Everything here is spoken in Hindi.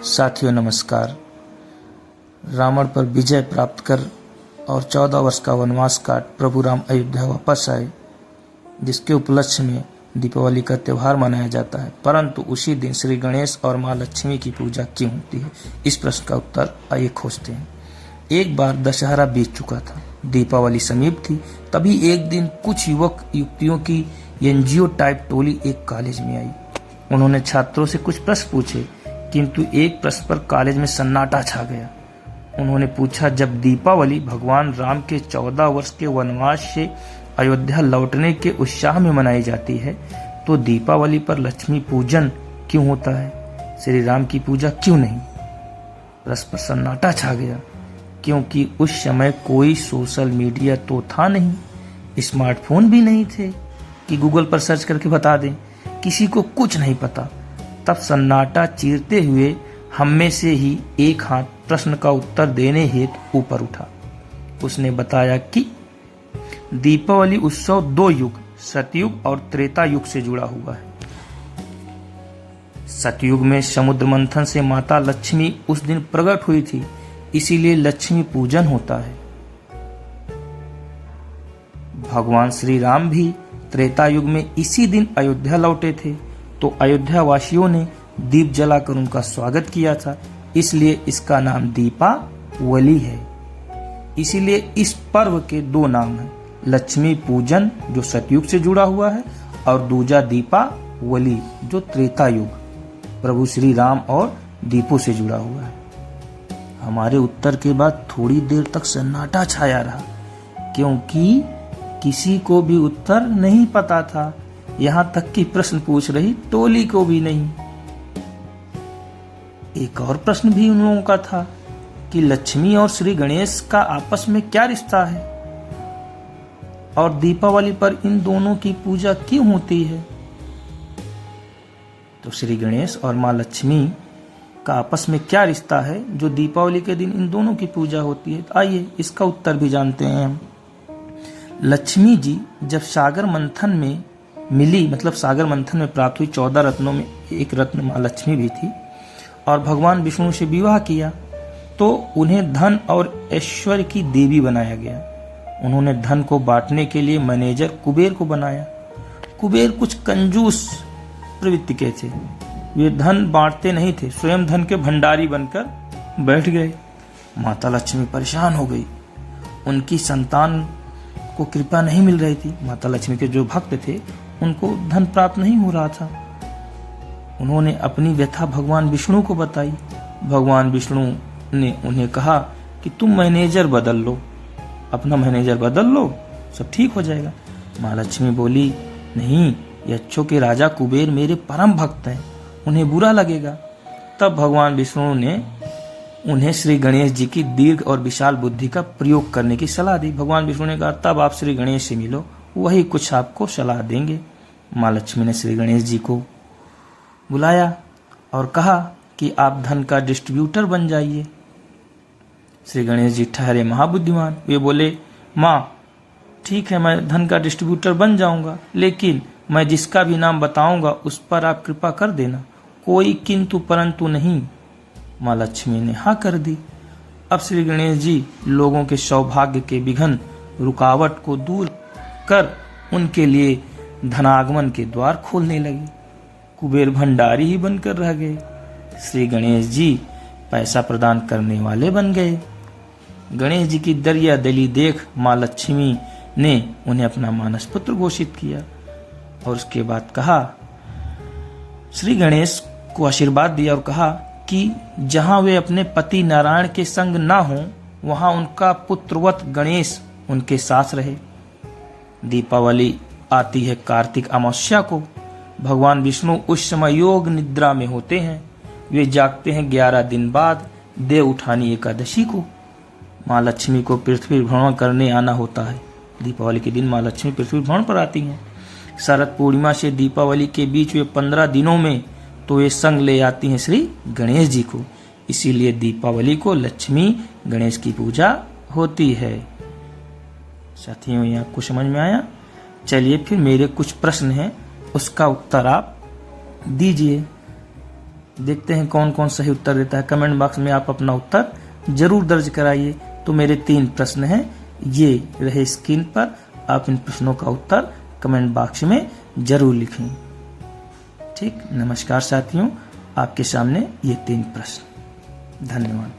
साथियों नमस्कार। रावण पर विजय प्राप्त कर और 14 वर्ष का वनवास काट प्रभु राम अयोध्या वापस आए, जिसके उपलक्ष्य में दीपावली का त्यौहार मनाया जाता है। परंतु उसी दिन श्री गणेश और माँ लक्ष्मी की पूजा क्यों होती है, इस प्रश्न का उत्तर आइए खोजते हैं। एक बार दशहरा बीत चुका था, दीपावली समीप थी। तभी एक दिन कुछ युवक युवतियों की एनजीओ टाइप टोली एक कॉलेज में आई। उन्होंने छात्रों से कुछ प्रश्न पूछे, किंतु एक प्रश्न पर कॉलेज में सन्नाटा छा गया। उन्होंने पूछा, जब दीपावली भगवान राम के 14 वर्ष के वनवास से अयोध्या लौटने के उत्साह में मनाई जाती है, तो दीपावली पर लक्ष्मी पूजन क्यों होता है, श्री राम की पूजा क्यों नहीं? प्रश्न पर सन्नाटा छा गया, क्योंकि उस समय कोई सोशल मीडिया तो था नहीं, स्मार्टफोन भी नहीं थे कि गूगल पर सर्च करके बता दें। किसी को कुछ नहीं पता। तब सन्नाटा चीरते हुए हम में से ही एक हाथ प्रश्न का उत्तर देने हेतु ऊपर उठा। उसने बताया कि दीपावली उत्सव 2 युग, सतयुग और त्रेता युग से जुड़ा हुआ है। सतयुग में समुद्र मंथन से माता लक्ष्मी उस दिन प्रकट हुई थी, इसीलिए लक्ष्मी पूजन होता है। भगवान श्री राम भी त्रेता युग में इसी दिन अयोध्या लौटे थे, तो अयोध्या वासियों ने दीप जलाकर उनका स्वागत किया था, इसलिए इसका नाम दीपावली है। इसीलिए इस पर्व के 2 नाम हैं, लक्ष्मी पूजन जो सतयुग से जुड़ा हुआ है, और दूजा दीपावली जो त्रेता युग प्रभु श्री राम और दीपों से जुड़ा हुआ है। हमारे उत्तर के बाद थोड़ी देर तक सन्नाटा छाया रहा, क्योंकि किसी को भी उत्तर नहीं पता था। यहां तक कि प्रश्न पूछ रही टोली को भी नहीं। एक और प्रश्न भी उन लोगों का था कि लक्ष्मी और श्री गणेश का आपस में क्या रिश्ता है, और दीपावली पर इन दोनों की पूजा क्यों होती है? तो श्री गणेश और माँ लक्ष्मी का आपस में क्या रिश्ता है जो दीपावली के दिन इन दोनों की पूजा होती है? आइए इसका उत्तर भी जानते हैं हम। लक्ष्मी जी जब सागर मंथन में मिली, मतलब सागर मंथन में प्राप्त हुई, 14 रत्नों में एक रत्न माँ लक्ष्मी भी थी, और भगवान विष्णु से विवाह किया, तो उन्हें धन और ऐश्वर्य की देवी बनाया गया। उन्होंने धन को बांटने के लिए मैनेजर कुबेर को बनाया। कुबेर कुछ कंजूस प्रवृत्ति के थे, वे धन बांटते नहीं थे, स्वयं धन के भंडारी बनकर बैठ गए। माता लक्ष्मी परेशान हो गई, उनकी संतान को कृपा नहीं मिल रही थी। माता लक्ष्मी के जो भक्त थे उनको धन प्राप्त नहीं हो रहा था। उन्होंने अपनी व्यथा भगवान विष्णु को बताई। भगवान विष्णु ने उन्हें कहा कि तुम मैनेजर बदल लो, अपना मैनेजर बदल लो, सब ठीक हो जाएगा। माँ लक्ष्मी बोली, नहीं, यक्षों के राजा कुबेर मेरे परम भक्त हैं, उन्हें बुरा लगेगा। तब भगवान विष्णु ने उन्हें श्री गणेश जी की दीर्घ और विशाल बुद्धि का प्रयोग करने की सलाह दी। भगवान विष्णु ने कहा, तब आप श्री गणेश से मिलो, वही कुछ आपको सलाह देंगे। माँ लक्ष्मी ने श्री गणेश जी को बुलाया और कहा कि आप धन का डिस्ट्रीब्यूटर बन जाइए। श्री गणेश जी ठहरे महाबुद्धिमान। वे बोले, माँ ठीक है, मैं धन का डिस्ट्रीब्यूटर बन जाऊंगा, लेकिन मैं जिसका भी नाम बताऊंगा उस पर आप कृपा कर देना, कोई किंतु परंतु नहीं। माँ लक्ष्मी ने हाँ कर दी। अब श्री गणेश जी लोगों के सौभाग्य के विघ्न, रुकावट को दूर कर उनके लिए धनागमन के द्वार खोलने लगे। कुबेर भंडारी ही बनकर रह गए, श्री गणेश जी पैसा प्रदान करने वाले बन गए। गणेश जी की दरिया दली देख माँ लक्ष्मी ने उन्हें अपना मानस पुत्र घोषित किया, और उसके बाद कहा, श्री गणेश को आशीर्वाद दिया और कहा कि जहां वे अपने पति नारायण के संग ना हो, वहां उनका पुत्रवत गणेश उनके साथ रहे। दीपावली आती है कार्तिक अमावस्या को। भगवान विष्णु उस समय योग निद्रा में होते हैं। वे जागते हैं 11 दिन बाद देव उठानी एकादशी को। माँ लक्ष्मी को पृथ्वी भ्रमण करने आना होता है। दीपावली के दिन माँ लक्ष्मी पृथ्वी भ्रमण पर आती हैं। शरद पूर्णिमा से दीपावली के बीच वे 15 दिनों में तो वे संग ले आती हैं श्री गणेश जी को, इसीलिए दीपावली को लक्ष्मी गणेश की पूजा होती है। साथियों, यहाँ आपको समझ में आया? चलिए फिर मेरे कुछ प्रश्न हैं, उसका उत्तर आप दीजिए। देखते हैं कौन कौन सही उत्तर देता है। कमेंट बॉक्स में आप अपना उत्तर जरूर दर्ज कराइए। तो मेरे 3 प्रश्न हैं, ये रहे स्क्रीन पर। आप इन प्रश्नों का उत्तर कमेंट बॉक्स में जरूर लिखें। ठीक, नमस्कार साथियों, आपके सामने ये 3 प्रश्न। धन्यवाद।